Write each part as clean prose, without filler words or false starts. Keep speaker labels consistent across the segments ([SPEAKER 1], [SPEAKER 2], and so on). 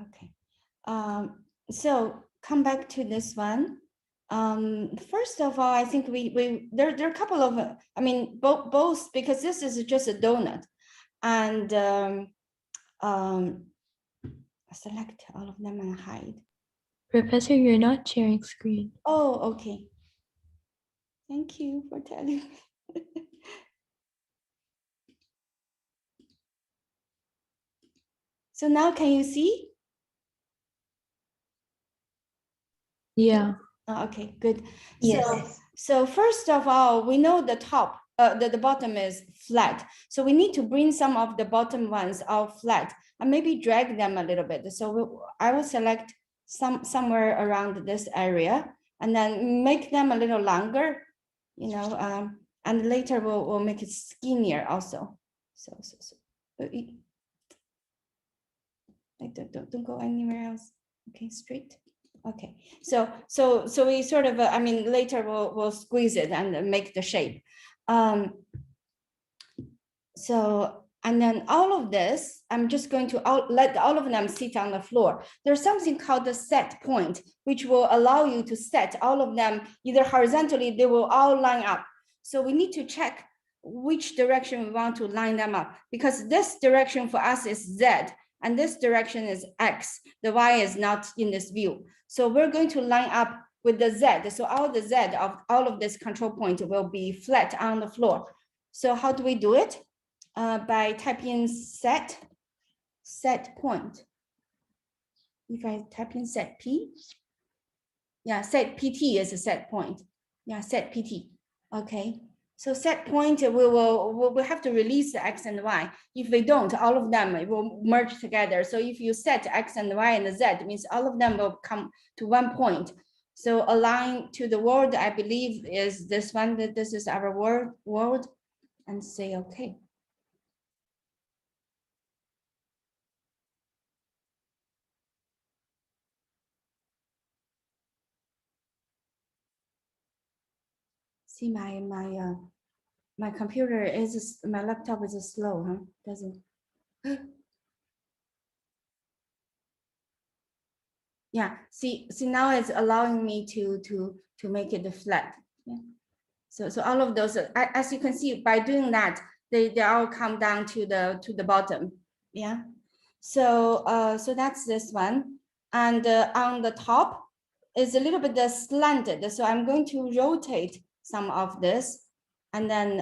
[SPEAKER 1] Okay. So come back to this one. First of all, I think there are a couple of, I mean, both, because this is just a donut, and select all of them and hide.
[SPEAKER 2] Professor, you're not sharing screen.
[SPEAKER 1] Oh, okay. Thank you for telling me. So now can you see?
[SPEAKER 2] Yeah.
[SPEAKER 1] Okay, good.
[SPEAKER 3] Yes.
[SPEAKER 1] So first of all, we know the top, the bottom is flat. So we need to bring some of the bottom ones out flat and maybe drag them a little bit. So I will select somewhere around this area and then make them a little longer, you know, and later we'll make it skinnier also. So don't go anywhere else. Okay, straight. Okay, so we sort of, I mean, later we'll squeeze it and make the shape. So, and then all of this, I'm just going to let all of them sit on the floor. There's something called the set point, which will allow you to set all of them either horizontally, they will all line up. So we need to check which direction we want to line them up, because this direction for us is Z, and this direction is X. The Y is not in this view. So we're going to line up with the Z. So all the Z of all of this control point will be flat on the floor. So how do we do it? By typing set point. If I type in set P, yeah, set PT is a set point. Yeah, set PT. Okay. So set point, we'll have to release the X and Y. If we don't, all of them will merge together. So if you set X and Y and Z, it means all of them will come to one point. So align to the world, I believe, is this one, that this is our world, and say okay. See, my computer is, my laptop is slow, huh? Doesn't. Yeah, see now it's allowing me to make it flat. Yeah. So all of those, as you can see, by doing that, they all come down to the bottom. Yeah. So so that's this one, and on the top is a little bit slanted. So I'm going to rotate some of this, and then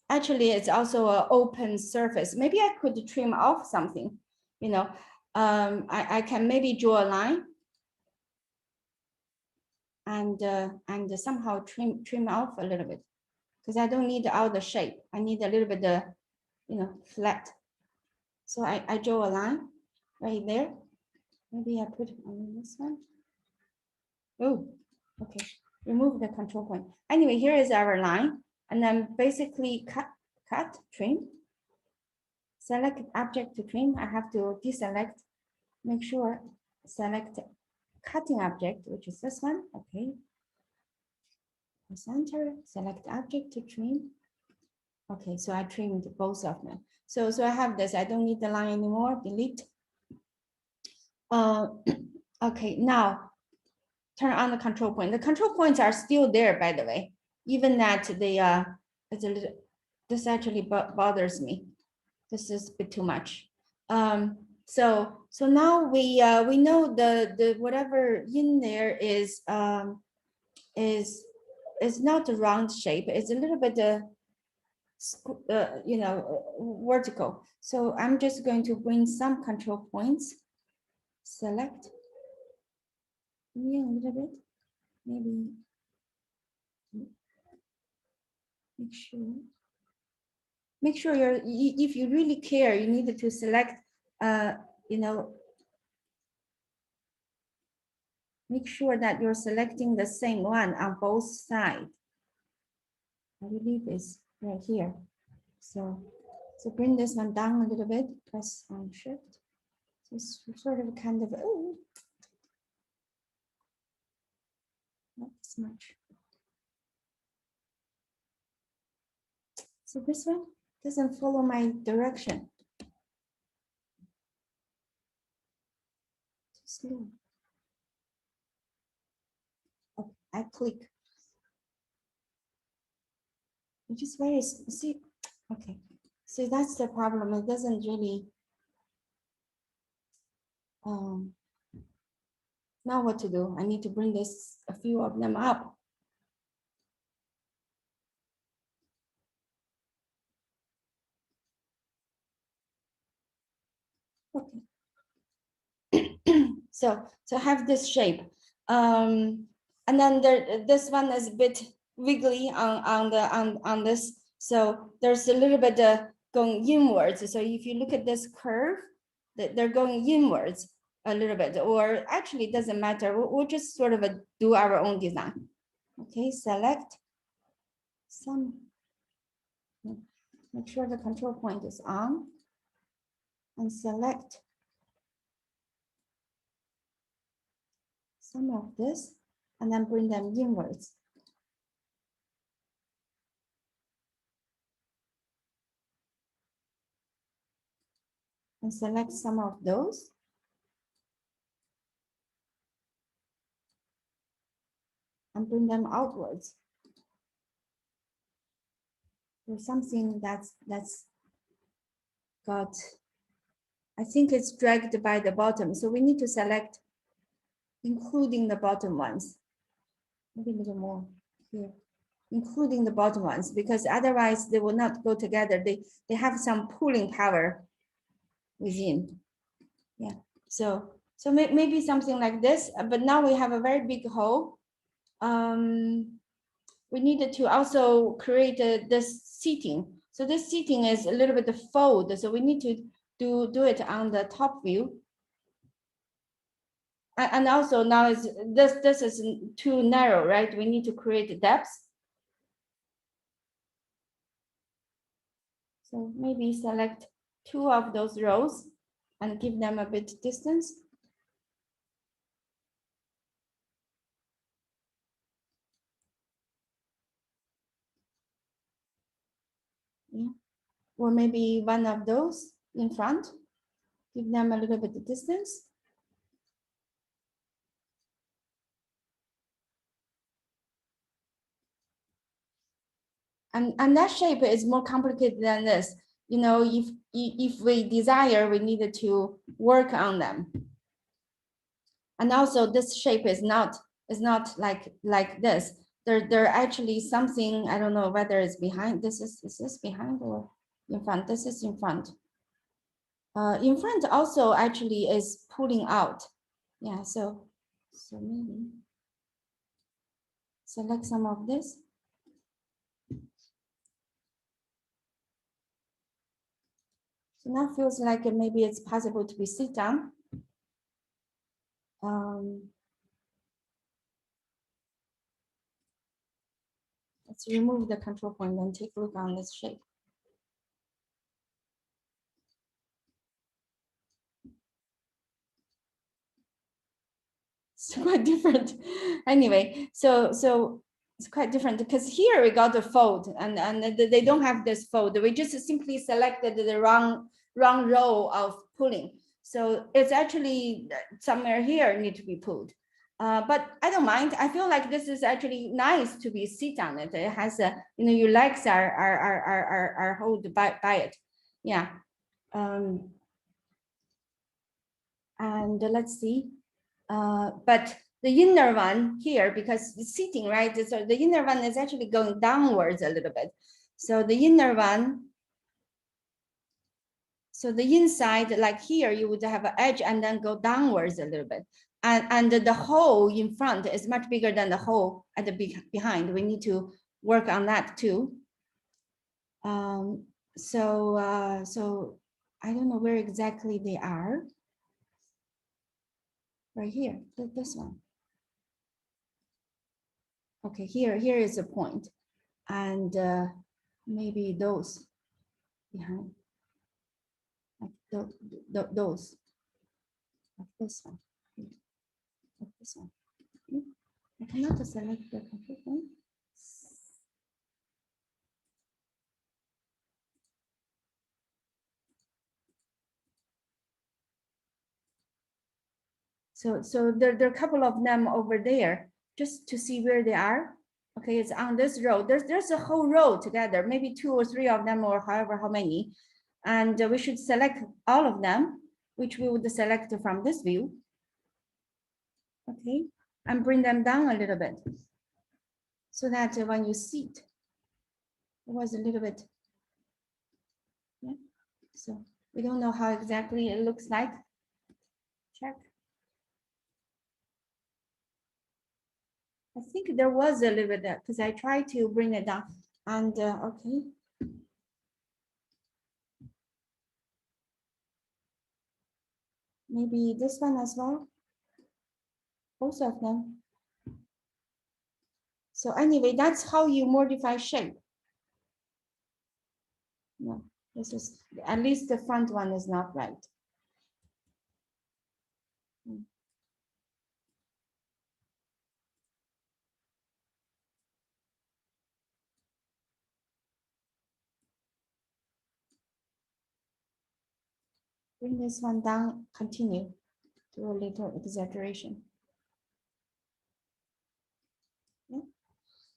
[SPEAKER 1] actually it's also an open surface. Maybe I could trim off something, you know. I can maybe draw a line and somehow trim off a little bit, because I don't need all the shape. I need a little bit you know, flat. So I draw a line right there. Maybe I put it on this one. Oh, okay. Remove the control point. Anyway, here is our line, and then basically cut, trim. Select object to trim. I have to deselect. Make sure select cutting object, which is this one. Okay. Center. Select object to trim. Okay, so I trimmed both of them. So I have this. I don't need the line anymore. Delete. Okay, now turn on the control point. The control points are still there, by the way, even that they it's a little, this actually bothers me. This is a bit too much. So now we know the whatever in there is not a round shape. It's a little bit you know, vertical. So I'm just going to bring some control points. Select. Yeah, a little bit. Maybe make sure you're, if you really care, you need to select, you know, make sure that you're selecting the same one on both sides. I believe it's right here. So bring this one down a little bit, press on shift. So it's sort of kind of, oh, not this much. So this one doesn't follow my direction. Slow. Okay, I click. Which is very, see, okay. So that's the problem. It doesn't really, now what to do? I need to bring this, a few of them up. Okay. So have this shape. And then this one is a bit wiggly on this. So there's a little bit going inwards. So if you look at this curve, they're going inwards a little bit, or actually it doesn't matter. We'll just sort of do our own design. Okay, select some, make sure the control point is on, and select some of this, and then bring them inwards. And select some of those. And bring them outwards. There's something that's got, I think it's dragged by the bottom. So we need to select, including the bottom ones. Maybe a little more here, including the bottom ones, because otherwise they will not go together. They have some pulling power within. Yeah. So maybe something like this, but now we have a very big hole. We needed to also create this seating. So this seating is a little bit of fold. So we need to do it on the top view. And also now is this is too narrow, right? We need to create depth. So maybe select 2 of those rows and give them a bit distance. Yeah. Or maybe 1 of those in front, give them a little bit of distance. And that shape is more complicated than this. You know, if we desire, we needed to work on them. And also this shape is not like this. There actually something, I don't know whether it's behind. Is this behind or in front? This is in front. In front also actually is pulling out. Yeah, so maybe select some of this. So now feels like maybe it's possible to be sit down. Let's remove the control point and take a look on this shape. It's quite different. Anyway, so it's quite different because here we got a fold and they don't have this fold. We just simply selected the wrong row of pulling. So it's actually somewhere here need to be pulled. But I don't mind. I feel like this is actually nice to be sit on it. It has a, you know, your legs are held by it. Yeah. And let's see. But the inner one here, because it's sitting, right? So the inner one is actually going downwards a little bit. So the inner one, so the inside, like here, you would have an edge and then go downwards a little bit. And the hole in front is much bigger than the hole at the behind. We need to work on that too. So I don't know where exactly they are. Right here, this one. Okay, here is a point, and maybe those behind, like those, like this one, like this one. I cannot select the complete one. So there are a couple of them over there, just to see where they are. Okay, it's on this row. There's a whole row together, maybe 2 or 3 of them, or however how many. And we should select all of them, which we would select from this view. Okay, and bring them down a little bit, so that when you see it, it was a little bit, yeah. So we don't know how exactly it looks like. Check. I think there was a little bit there because I tried to bring it down. And okay. Maybe this one as well. Both of them. So anyway, that's how you modify shape. No, this is, at least the front one is not right. Bring this one down, continue, do a little exaggeration. Yeah,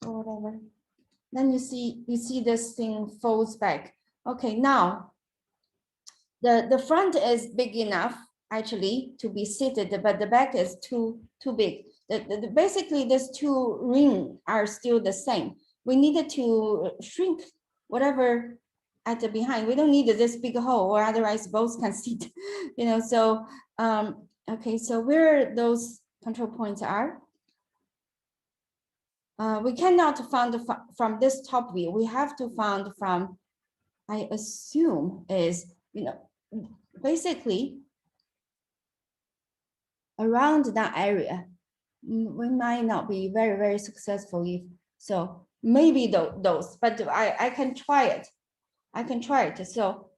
[SPEAKER 1] or whatever. Then you see this thing folds back. Okay, now the front is big enough actually to be seated, but the back is too big. Basically, these two rings are still the same. We needed to shrink whatever at the behind. We don't need this big hole, or otherwise both can sit. You know. So okay. So where those control points are, we cannot find from this top view. We have to find from, I assume is, you know, basically around that area. We might not be very successful if so. Maybe those, but I can try it. I can try it. So,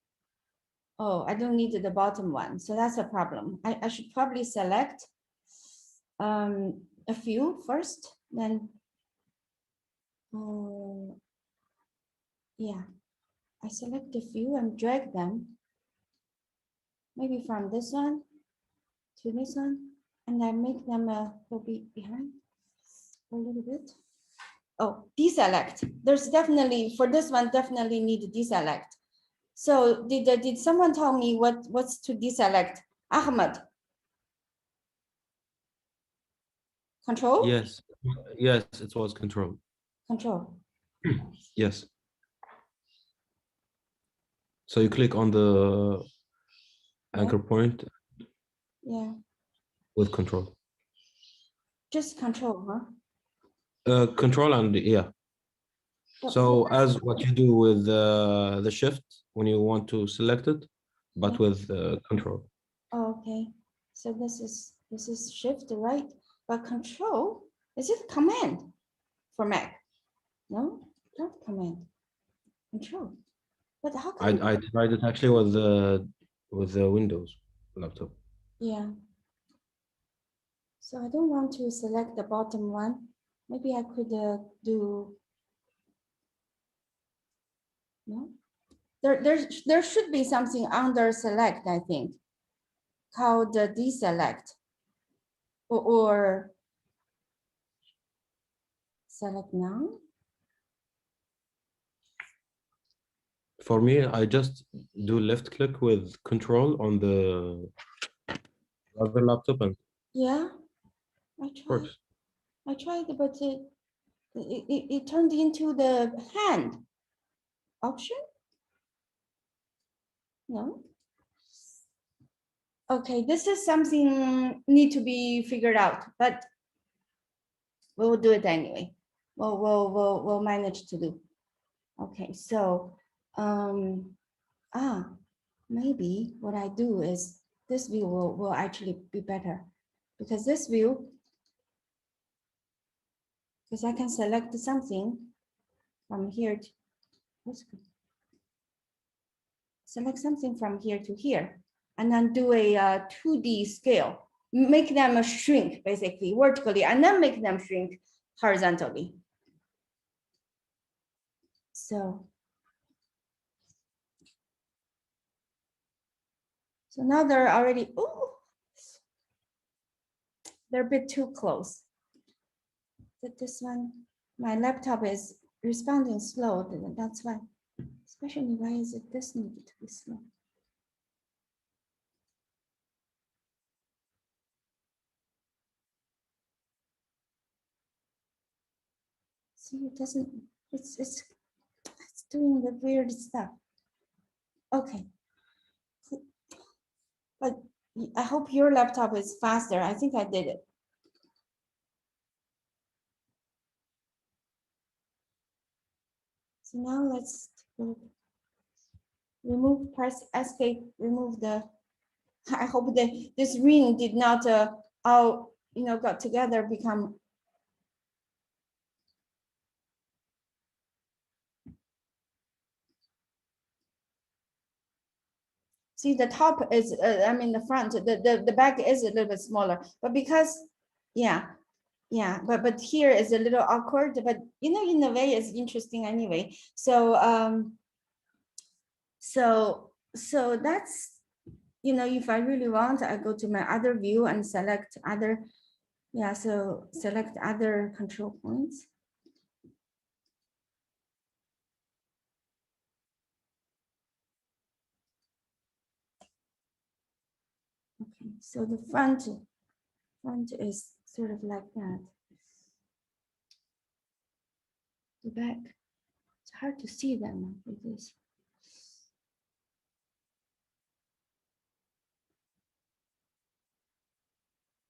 [SPEAKER 1] oh, I don't need the bottom one, so that's a problem. I should probably select a few first, then yeah, I select a few and drag them. Maybe from this one to this one, and I make them a little bit behind a little bit. Oh, deselect. There's definitely, for this one, definitely need deselect. So did someone tell me what's to deselect? Ahmed. Control?
[SPEAKER 3] Yes, yes, it was control.
[SPEAKER 1] Control.
[SPEAKER 3] Yes. So you click on the anchor point
[SPEAKER 1] Yeah.
[SPEAKER 3] with control.
[SPEAKER 1] Just control, huh?
[SPEAKER 3] Control and yeah. So as what you do with the shift when you want to select it, but with control.
[SPEAKER 1] Oh, okay. So this is shift, right? But control, is it command for Mac? No, not command. Control. But how come?
[SPEAKER 3] I tried it actually with the Windows laptop.
[SPEAKER 1] Yeah. So I don't want to select the bottom one. Maybe I could do, no? There should be something under select, I think, called deselect or select now.
[SPEAKER 3] For me, I just do left click with control on the other laptop and
[SPEAKER 1] Yeah, I tried.
[SPEAKER 3] works.
[SPEAKER 1] I tried, but it turned into the hand option. No. Okay, this is something need to be figured out, but we'll do it anyway. We'll manage to do. Okay, so maybe what I do is this view will actually be better, because this view, because I can select something from here to, select something from here to here, and then do a 2D scale, make them a shrink basically vertically, and then make them shrink horizontally. So now they're already, oh, they're a bit too close. But this one, my laptop is responding slow, that's why. Especially why is it this need to be slow? See, it doesn't, it's doing the weird stuff. Okay. But I hope your laptop is faster. I think I did it. So now let's remove, press escape, remove the, I hope that this ring did not all, got together, become. See, the top is, I mean, the front, the back is a little bit smaller, but because, yeah, but here is a little awkward, but in a way it's interesting anyway. So, so that's, if I really want, I go to my other view and select other, so select other control points. Okay, so the front is sort of like that. The back, it's hard to see them with this.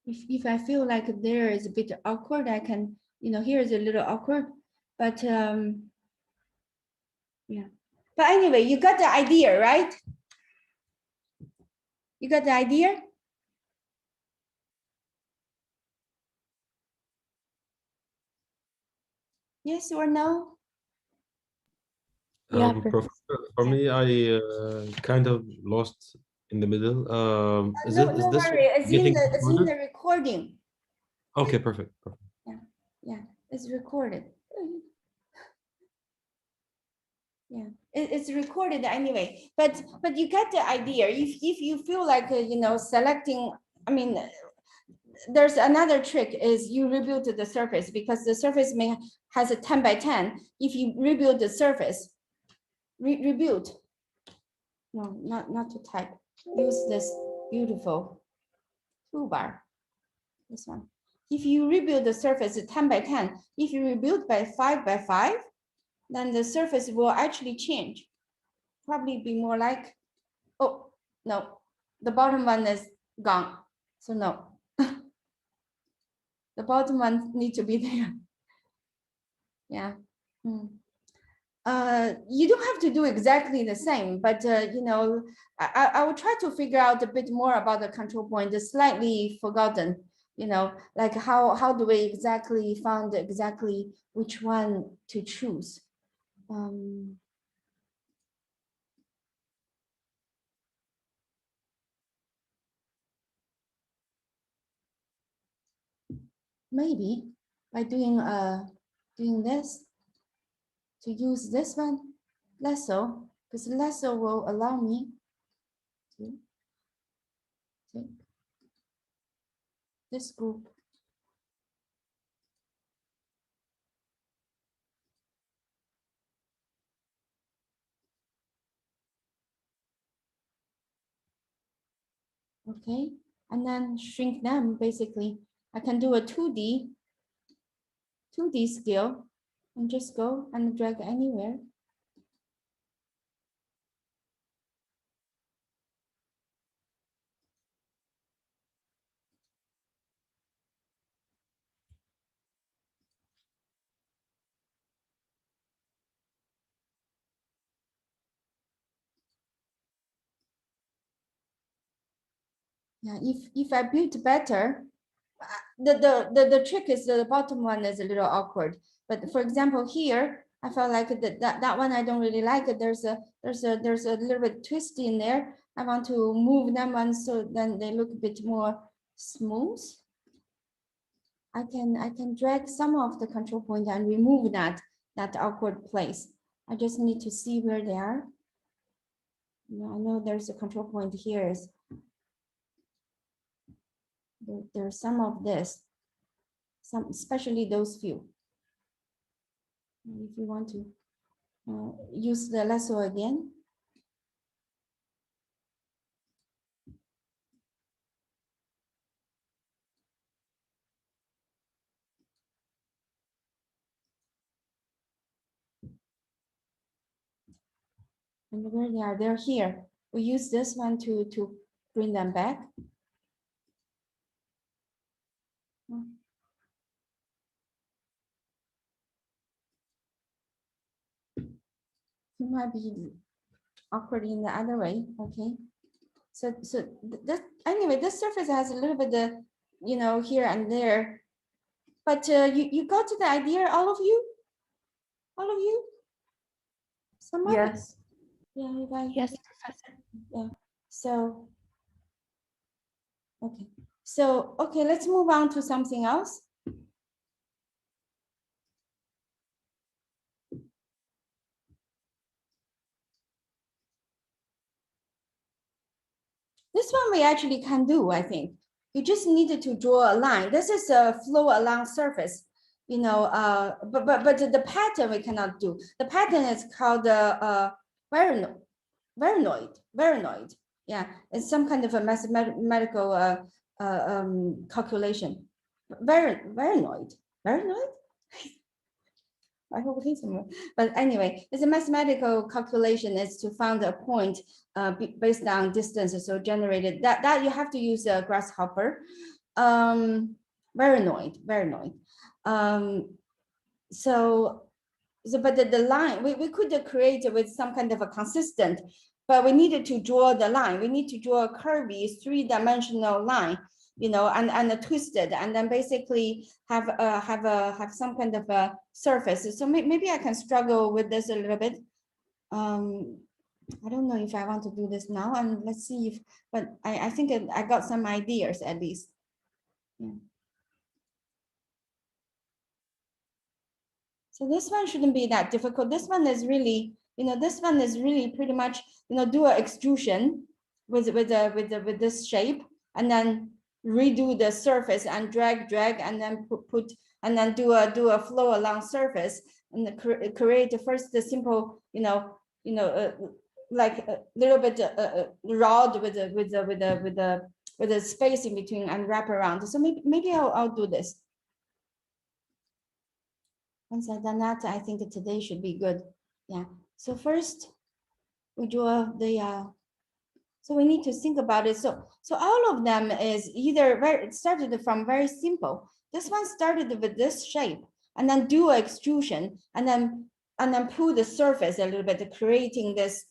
[SPEAKER 1] If I feel like there is a bit awkward, I can, here is a little awkward, but yeah. But anyway, you got the idea, right? You got the idea? Yes or no?
[SPEAKER 2] Yeah,
[SPEAKER 3] Professor, for me, I kind of lost in the middle. Is
[SPEAKER 1] No,
[SPEAKER 3] it is
[SPEAKER 1] no
[SPEAKER 3] this
[SPEAKER 1] worry. It's in
[SPEAKER 3] getting
[SPEAKER 1] the recording.
[SPEAKER 3] Okay, perfect.
[SPEAKER 1] Yeah, it's recorded. Yeah, it's recorded anyway. But you get the idea. If you feel like selecting, I mean, there's another trick is you rebuild the surface because the surface has a 10 by 10. If you rebuild the surface, rebuild. No, not to type. Use this beautiful toolbar. This one. If you rebuild the surface 10 by 10, if you rebuild by 5 by 5, then the surface will actually change. Probably be more like, oh, no, the bottom one is gone. So no, the bottom one needs to be there. Yeah. You don't have to do exactly the same, but I will try to figure out a bit more about the control point, slightly forgotten, like how do we exactly find exactly which one to choose. Maybe by doing this, to use this one, lasso, because lasso will allow me to take this group. Okay, and then shrink them. Basically, I can do a 2D scale and just go and drag anywhere. Yeah, if I build better, the trick is the bottom one is a little awkward. But for example, here I felt like that one I don't really like it. There's a little bit twist in there. I want to move them on so then they look a bit more smooth. I can drag some of the control point and remove that awkward place. I just need to see where they are. I know there's a control point here. There's some of this, some, especially those few. If you want to use the lasso again. And where they are, they're here. We use this one to bring them back. It might be awkward in the other way. Okay. So this, anyway, this surface has a little bit of, you know, here and there. But you got to the idea, all of you? All of you? Somebody?
[SPEAKER 2] Yes.
[SPEAKER 1] Yeah, if I,
[SPEAKER 2] Yes, Professor.
[SPEAKER 1] yeah. So, okay. So, okay, let's move on to something else. This one we actually can do, I think. You just needed to draw a line. This is a flow along surface, you know, but the pattern we cannot do. The pattern is called Varinoid. Yeah, it's some kind of a mathematical calculation. Varinoid. I hope he's somewhere. But anyway, it's a mathematical calculation. Is to find a point based on distances. So generated that you have to use a grasshopper. Varinoid. So but the line we could create it with some kind of a consistent, but we needed to draw the line. We need to draw a curvy 3-dimensional line, you know, and twist it, and then basically have some kind of a surface. So maybe I can struggle with this a little bit. I don't know if I want to do this now, and let's see if, but I think I got some ideas at least. Yeah. So this one shouldn't be that difficult. This one is really, you know, this one is really pretty much, you know, do an extrusion with this shape, and then redo the surface and drag, and then put and then do a flow along surface, and create first the simple, like a little bit rod with the space in between and wrap around. So maybe I'll do this. Once I've done that, I think today should be good. Yeah. So first, we draw the. So we need to think about it. So all of them is either it started from very simple. This one started with this shape, and then do an extrusion, and then pull the surface a little bit, creating this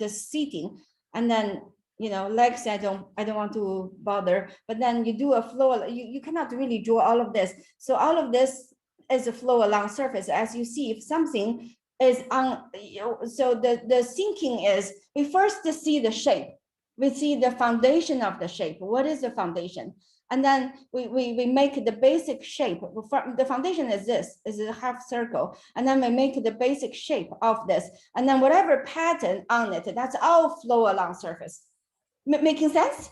[SPEAKER 1] seating, and then, you know, legs I don't want to bother. But then you do a flow. You cannot really draw all of this. So all of this is a flow along surface. As you see, if something is on, so the thinking is we first see the shape. We see the foundation of the shape. What is the foundation? And then we make the basic shape. The foundation is this, is a half circle. And then we make the basic shape of this. And then whatever pattern on it, that's all flow along surface. Making sense?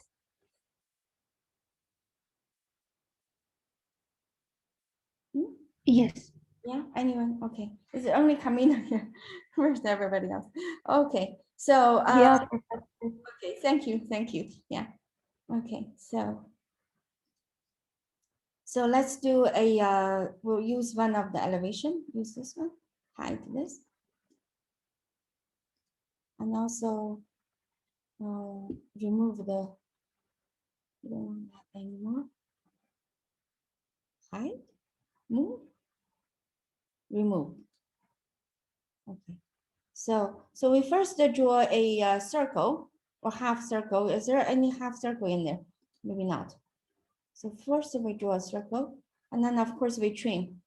[SPEAKER 2] Yes.
[SPEAKER 1] Yeah, anyone? Okay. Is it only Camila here? Where's everybody else? Okay. So
[SPEAKER 2] Yeah, Professor.
[SPEAKER 1] okay, thank you. Yeah. Okay, so let's do a we'll use one of the elevation, use this one, hide this. And also remove the, we don't want that anymore. Hide, move, remove. Okay. So we first draw a circle or half circle. Is there any half circle in there? Maybe not. So first we draw a circle, and then of course we trim.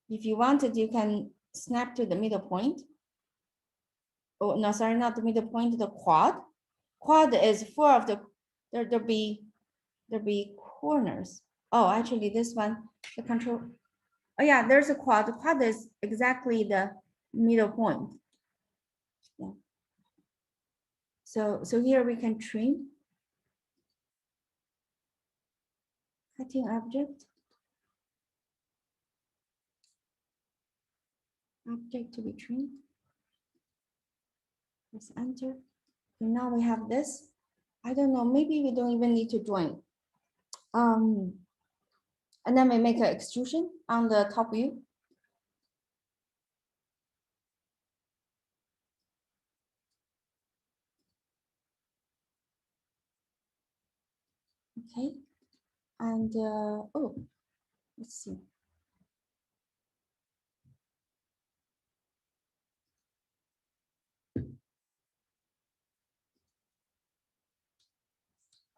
[SPEAKER 1] If you wanted, you can snap to the middle point. Oh no, sorry, not the middle point, the quad. Quad is 4 of the, there'll be corners. Oh, actually this one, the control. Oh yeah, there's a quad. The quad is exactly the middle point. Yeah. So here we can trim. cutting object. Object to be trimmed. Press enter. And now we have this. I don't know, maybe we don't even need to join. And then we make an extrusion on the top view. Okay. And oh, let's see.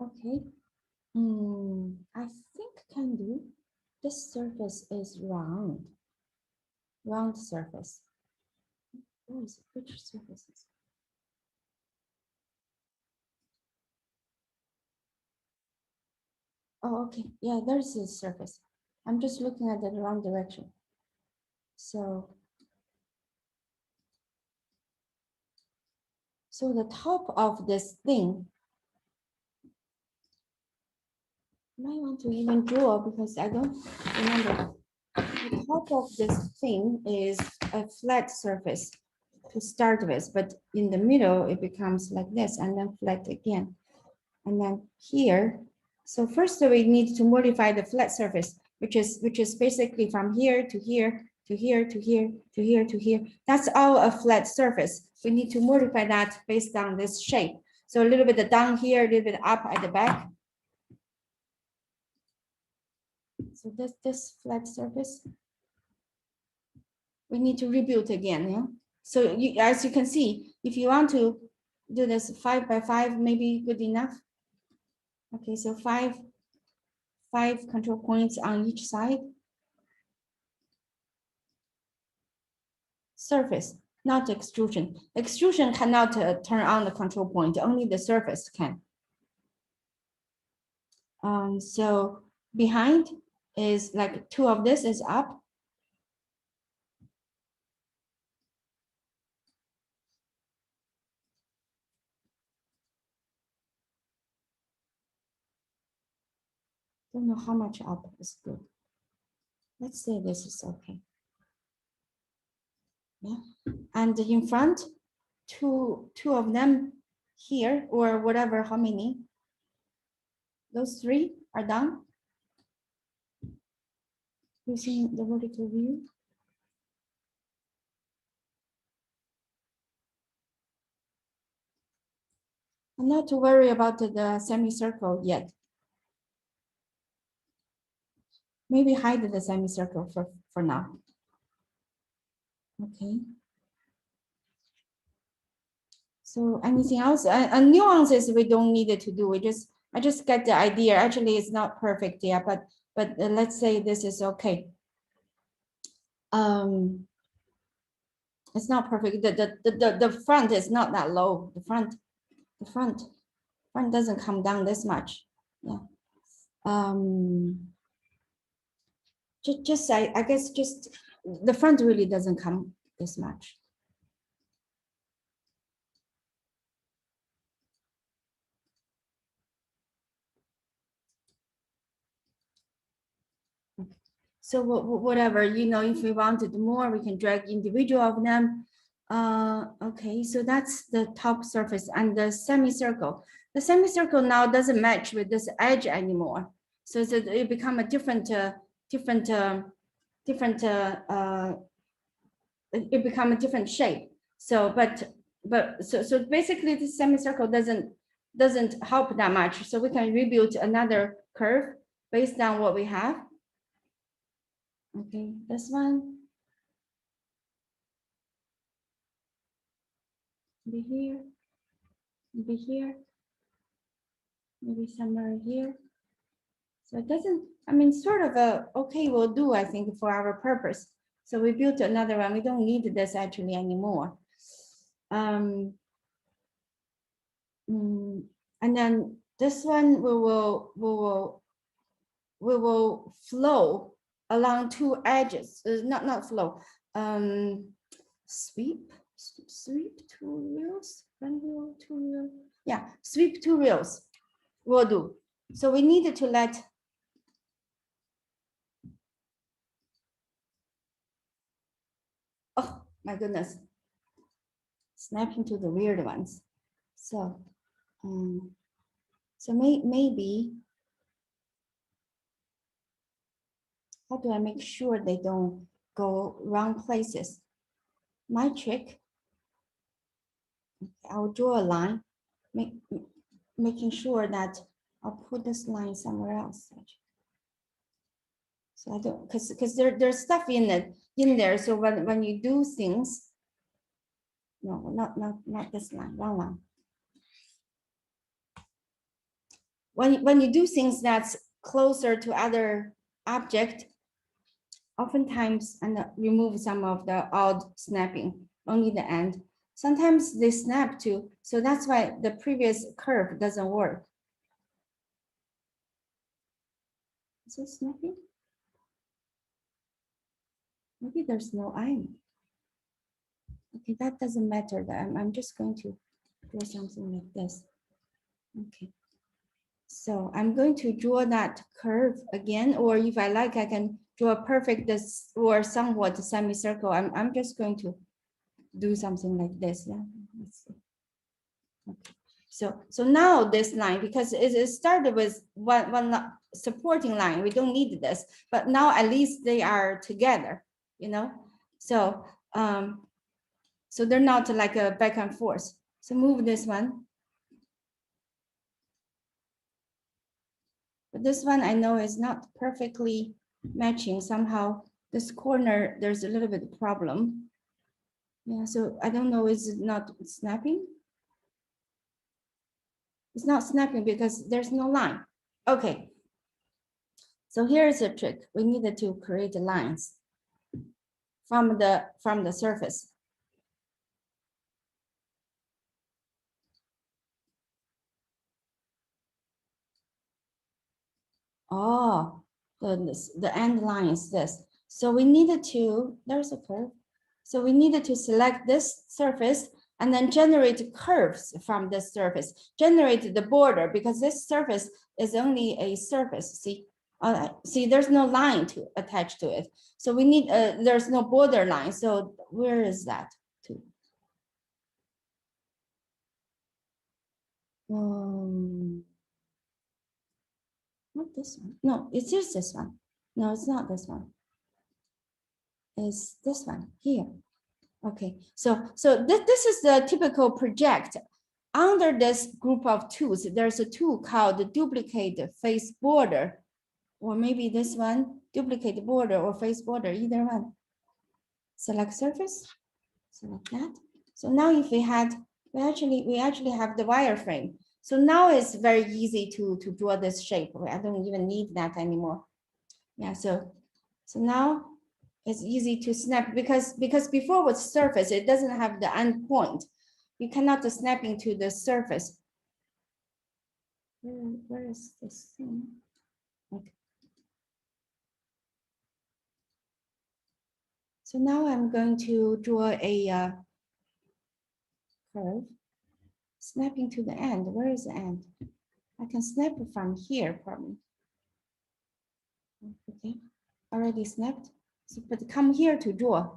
[SPEAKER 1] Okay. I think can do. This surface is round. Round surface. Where is it? Which surfaces? Oh, okay. Yeah, there's a surface. I'm just looking at the wrong direction. So the top of this thing, I want to even draw because I don't remember. The top of this thing is a flat surface to start with, but in the middle it becomes like this and then flat again. And then here, so first we need to modify the flat surface, which is basically from here to here to here to here to here to here. That's all a flat surface. We need to modify that based on this shape. So a little bit down here, a little bit up at the back. So this flat surface, we need to rebuild again. Yeah. So as you can see, if you want to do this 5 by 5, maybe good enough. Okay, so five control points on each side. Surface, not extrusion. Extrusion cannot turn on the control point, only the surface can. So behind is like 2 of this is up. Don't know how much up is good. Let's say this is okay. Yeah, and in front, two of them here or whatever, how many? Those 3 are done. Using the vertical view. I'm not to worry about the semicircle yet. Maybe hide the semicircle for now. Okay. So anything else? Nuances we don't need it to do. I just get the idea. Actually, it's not perfect, yeah, but let's say this is okay. It's not perfect. The front is not that low. The front doesn't come down this much. Yeah. I guess just the front really doesn't come this much. So whatever, you know, if we wanted more, we can drag individual of them. Okay, so that's the top surface and the semicircle. The semicircle now doesn't match with this edge anymore. So it become a different, it become a different shape. So, so basically the semicircle doesn't help that much. So we can rebuild another curve based on what we have. Okay, this one. Be here, be here, maybe somewhere here. So it doesn't, I mean, sort of a, okay, will do, I think, for our purpose. So we built another one. We don't need this actually anymore. And then this one we will flow along 2 edges. Not flow. Sweep 2 reels, 1 reel, 2 reel. Yeah, sweep 2 reels will do. So we needed to let my goodness, snap into the weird ones. So, so maybe, how do I make sure they don't go wrong places? My trick, I'll draw a line, making sure that I'll put this line somewhere else. So I don't, because there's stuff in there. So when you do things, no, not this line, wrong line. When you do things that's closer to other object, oftentimes and remove some of the odd snapping, only the end. Sometimes they snap too, so that's why the previous curve doesn't work. Is it snapping? Maybe there's no eye. Okay, that doesn't matter. I'm just going to do something like this. Okay. So I'm going to draw that curve again, or if I like, I can draw a perfect this or somewhat semicircle. I'm just going to do something like this. Yeah. Let's see. Okay. So now this line, because it started with one supporting line, we don't need this, but now at least they are together, you know. So so they're not like a back and forth. So move this one. But this one I know is not perfectly matching. Somehow this corner, there's a little bit of problem. Yeah, so I don't know, is it not snapping? It's not snapping because there's no line. Okay. So here's a trick. We needed to create lines from the surface. Oh, the end line is this. So we needed to, there's a curve. So we needed to select this surface and then generate curves from this surface, generate the border, because this surface is only a surface. See, see, there's no line to attach to it. So we need, there's no border line. So where is that to? Not this one. No, it's just this one. No, it's not this one. It's this one here. Okay, so this is the typical project. Under this group of tools, there's a tool called duplicate face border, or maybe this one, duplicate border or face border, either one. Select surface, select that. So now if we had, we actually have the wireframe. So now it's very easy to draw this shape. I don't even need that anymore. Yeah, so now it's easy to snap because before with surface, it doesn't have the end point. You cannot snap into the surface. Where is this thing? Okay. So now I'm going to draw a curve, snapping to the end. Where is the end? I can snap it from here, probably. Okay, already snapped. So, but come here to draw.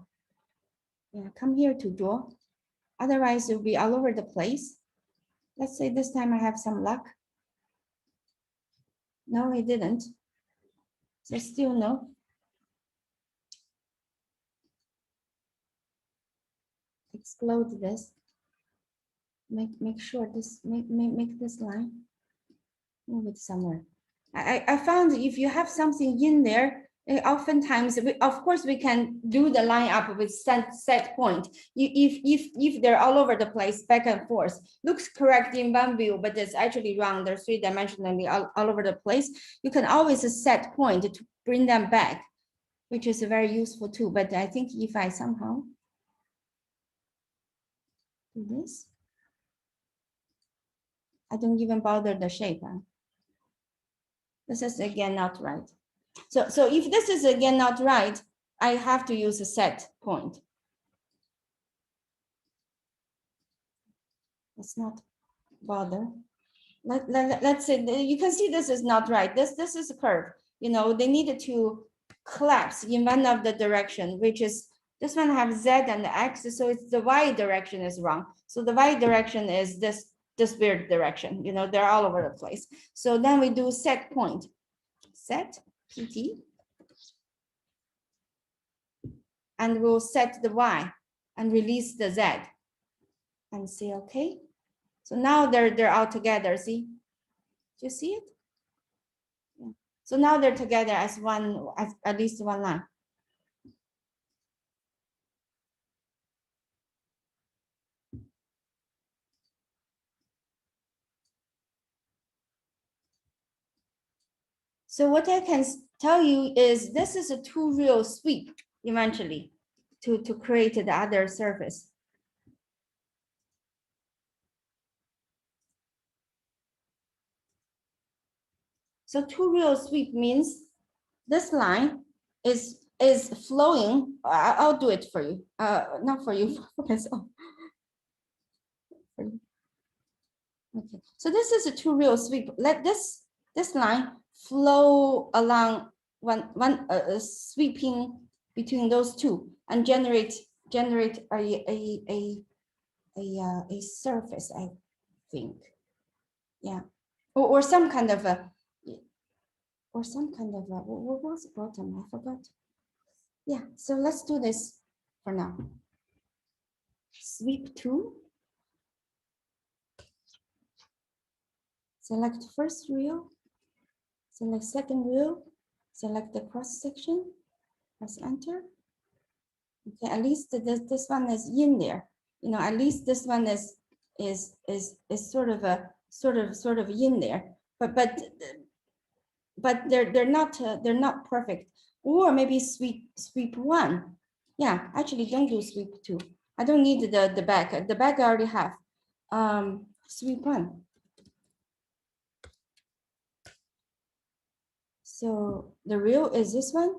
[SPEAKER 1] Yeah, come here to draw. Otherwise, it'll be all over the place. Let's say this time I have some luck. No, it didn't. So still no. Explode this. Make sure this, make this line. Move it somewhere. I found if you have something in there, oftentimes, of course, we can do the line up with set point. If they're all over the place, back and forth, looks correct in one view, but it's actually wrong. They're three-dimensionally all over the place. You can always set point to bring them back, which is very useful too. But I think if I somehow do this, I don't even bother the shape. Huh? This is again not right. So if this is again not right, I have to use a set point. Let's not bother. Let's say you can see this is not right. This is a curve. You know, they needed to collapse in one of the direction, which is This one have Z and X, so it's the Y direction is wrong. So the Y direction is this weird direction, you know, they're all over the place. So then we do set point, set PT, and we'll set the Y and release the Z and say, okay. So now they're all together, see? Do you see it? Yeah. So now they're together as one, as at least one line. So what I can tell you is this is a two real sweep eventually to create the other surface. So two real sweep means this line is flowing. I'll do it for you. Not for you, for myself. Okay. So this is a two real sweep. Let this line flow along one sweeping between those two and generate a surface, I think. Yeah. Or some kind of a what was the bottom? I forgot. Yeah, so let's do this for now. Sweep two. Select first reel. Select second reel. Select the cross section. Press enter. Okay, at least this one is in there. You know, at least this one is sort of in there. But they're not perfect. Or maybe sweep one. Yeah, actually don't do sweep two. I don't need the back. The back I already have. Sweep one. So the reel is this one,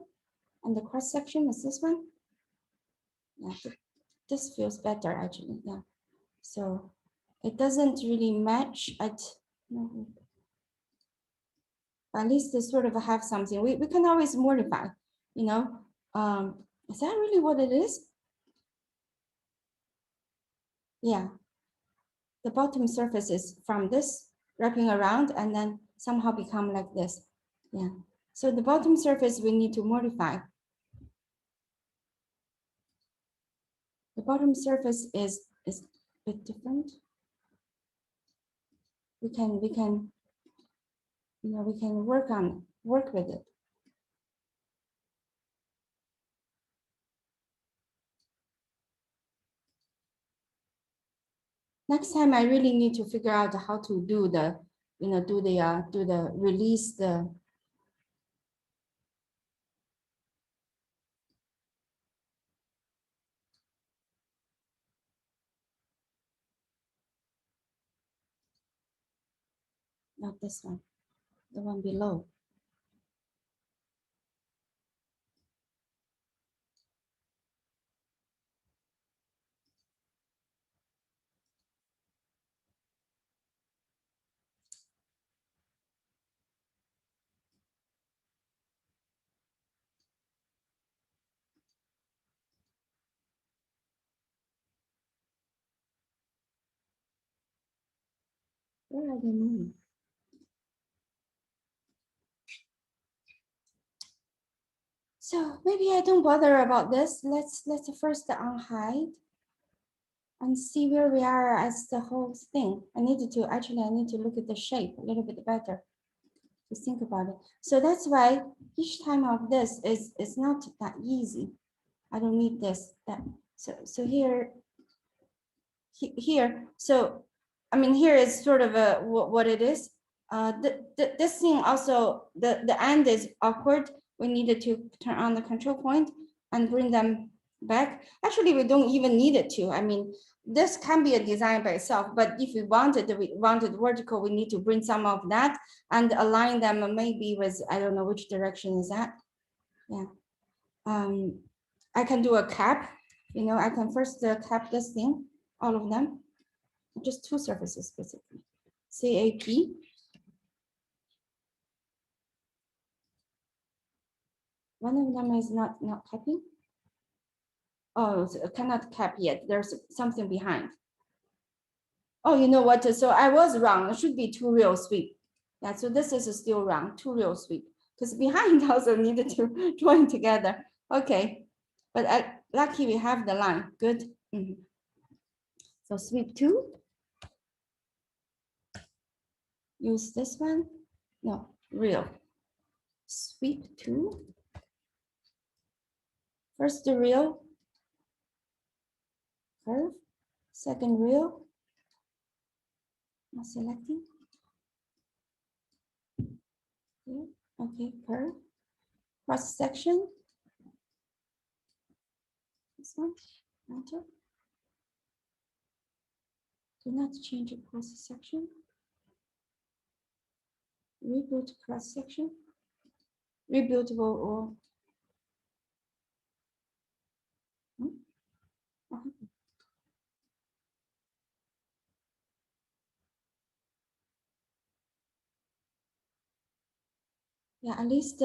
[SPEAKER 1] and the cross section is this one. Yeah, this feels better actually. Yeah. So it doesn't really match at no. At least they sort of have something. We can always modify, you know. Is that really what it is? Yeah. The bottom surface is from this wrapping around and then somehow become like this. Yeah. So the bottom surface we need to modify. The bottom surface is a bit different. We can you know, we can work with it. Next time I really need to figure out how to do the, you know, do the release the not this one, the one below. Where are they moving? So maybe I don't bother about this. Let's first unhide and see where we are as the whole thing. I need to look at the shape a little bit better to think about it. So that's why each time of this is not that easy. I don't need this. So here. So I mean, here is sort of what it is. This thing also, the end is awkward. We needed to turn on the control point and bring them back. Actually, we don't even need it to. I mean, this can be a design by itself, but if we wanted vertical, we need to bring some of that and align them maybe with, I don't know which direction is that. Yeah. I can do a cap. You know, I can first cap this thing, all of them, just two surfaces basically. CAP. One of them is not capping. Oh, cannot cap yet. There's something behind. Oh, you know what? So I was wrong. It should be 2 real sweep. Yeah, so this is still wrong, 2 real sweep. Because behind also needed to join together. Okay, but lucky we have the line. Good. So sweep 2. Use this one. No, real. Sweep 2. First the real curve. Second real. Not selecting. Here. Okay, curve. Cross section. This one. Enter. Do not change the cross section. Rebuild cross section. Rebuildable or yeah, at least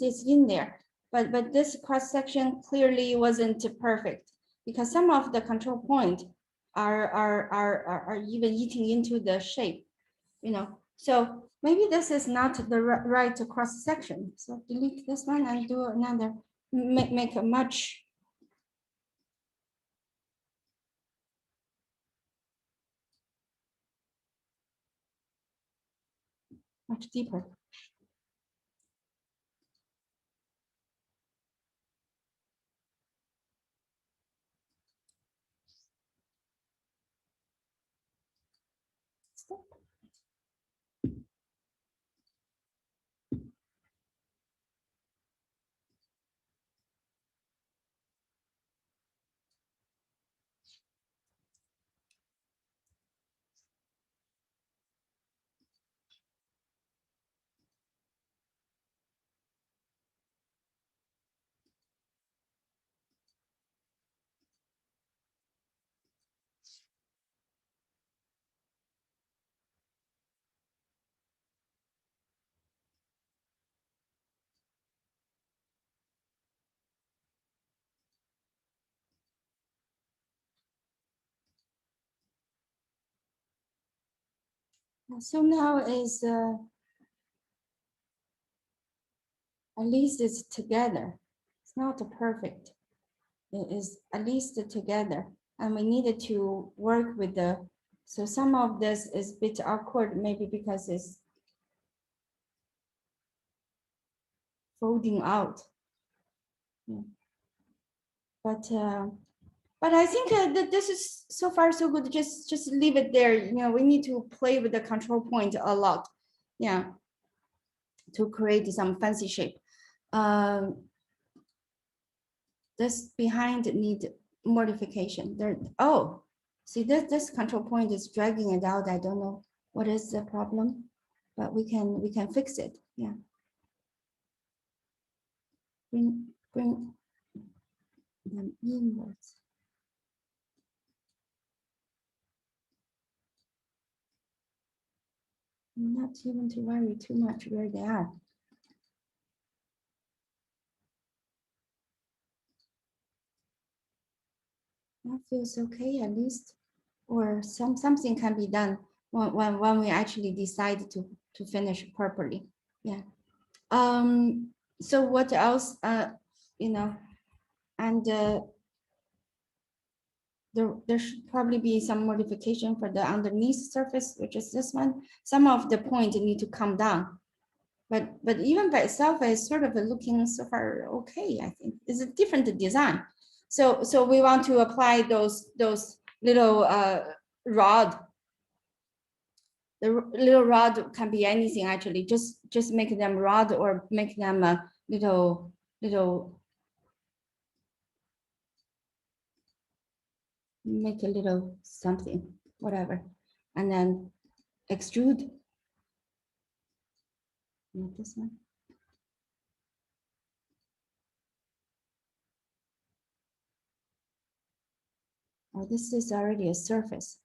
[SPEAKER 1] it's in there. But this cross section clearly wasn't perfect because some of the control point are even eating into the shape, you know. So maybe this is not the right cross section. So delete this one and do another. Make a much deeper. Stop. So now is at least it's together. It's not perfect. It is at least together, and we needed to work with the. So some of this is a bit awkward, maybe because it's folding out. Yeah. But I think that this is so far so good. Just leave it there. You know, we need to play with the control point a lot. Yeah, to create some fancy shape. This behind need modification. There. Oh, see this control point is dragging it out. I don't know what is the problem, but we can fix it. Yeah. Bring them inwards. Not even to worry too much where they are. That feels okay at least, or something can be done when we actually decide to finish properly. Yeah. So what else? You know, and there should probably be some modification for the underneath surface, which is this one. Some of the point need to come down, but even by itself is sort of looking so far okay. I think it's a different design. So we want to apply those little rod. The little rod can be anything actually. Just make them rod or make them a little make a little something, whatever, and then extrude. Not this one. Oh, this is already a surface.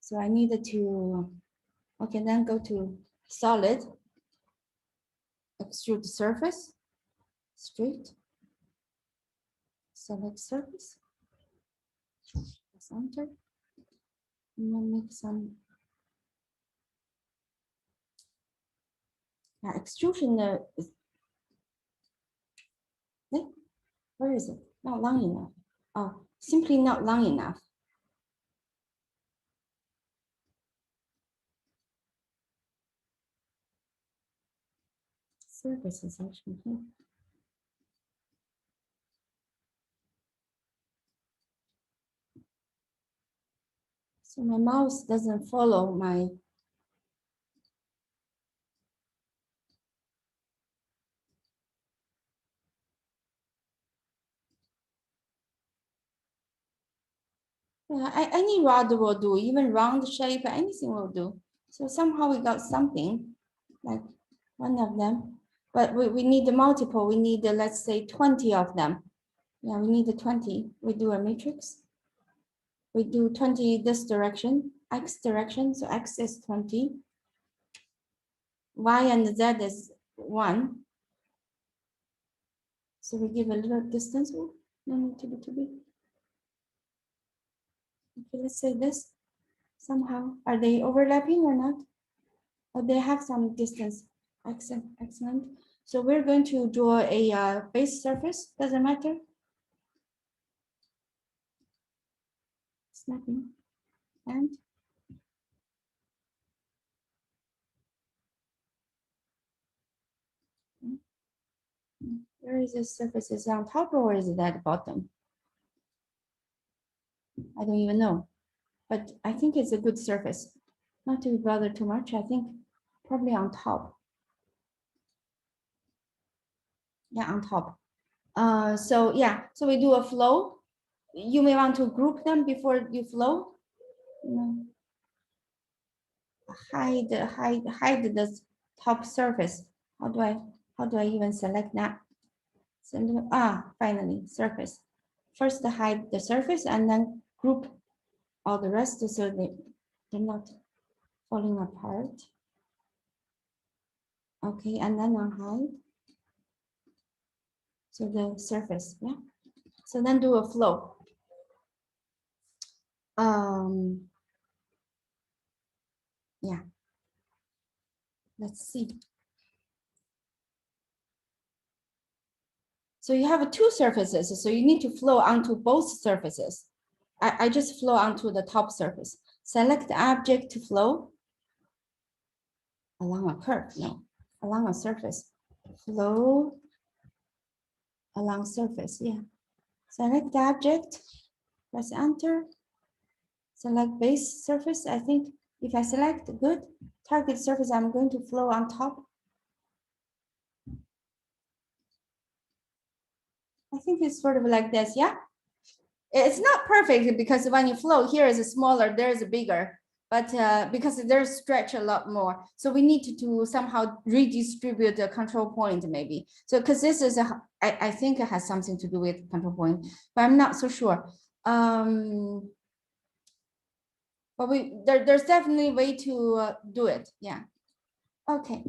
[SPEAKER 1] So I needed to, okay, then go to solid, extrude surface, straight, select surface. Press enter. And then make some extrusion. Where is it? Not long enough. Oh, simply not long enough. Surface is actually here. So my mouse doesn't follow my. Yeah, any rod will do, even round shape, anything will do. So somehow we got something, like one of them, but we need the multiple. We need, let's say 20 of them. Yeah, we need the 20. We do a matrix. We do 20 this direction, X direction, so X is 20. Y and Z is 1. So we give a little distance. Oh, no need to be too big. Okay, let's say this. Somehow, are they overlapping or not? Or they have some distance. Excellent, excellent. So we're going to draw a base surface. Doesn't matter. Snapping and where is this surface? Is it on top or is it at the bottom? I don't even know, but I think it's a good surface. Not to bother too much. I think probably on top. Yeah, on top. So yeah, so we do a flow. You may want to group them before you flow. Hide the top surface. How do I even select that? So, finally surface. First hide the surface and then group all the rest so they're not falling apart. Okay, and then I'll hide. So the surface, yeah. So then do a flow. Yeah. Let's see. So you have two surfaces, so you need to flow onto both surfaces. I just flow onto the top surface. Select the object to flow along a curve, no, along a surface. Flow along surface, yeah. Select the object, press enter. Select base surface. I think if I select good target surface, I'm going to flow on top. I think it's sort of like this, yeah. It's not perfect because when you flow, here is smaller, there is bigger, but because there's stretch a lot more. So we need to somehow redistribute the control point maybe. So because this is, I think it has something to do with control point, but I'm not so sure. But there's definitely a way to do it, yeah. Okay.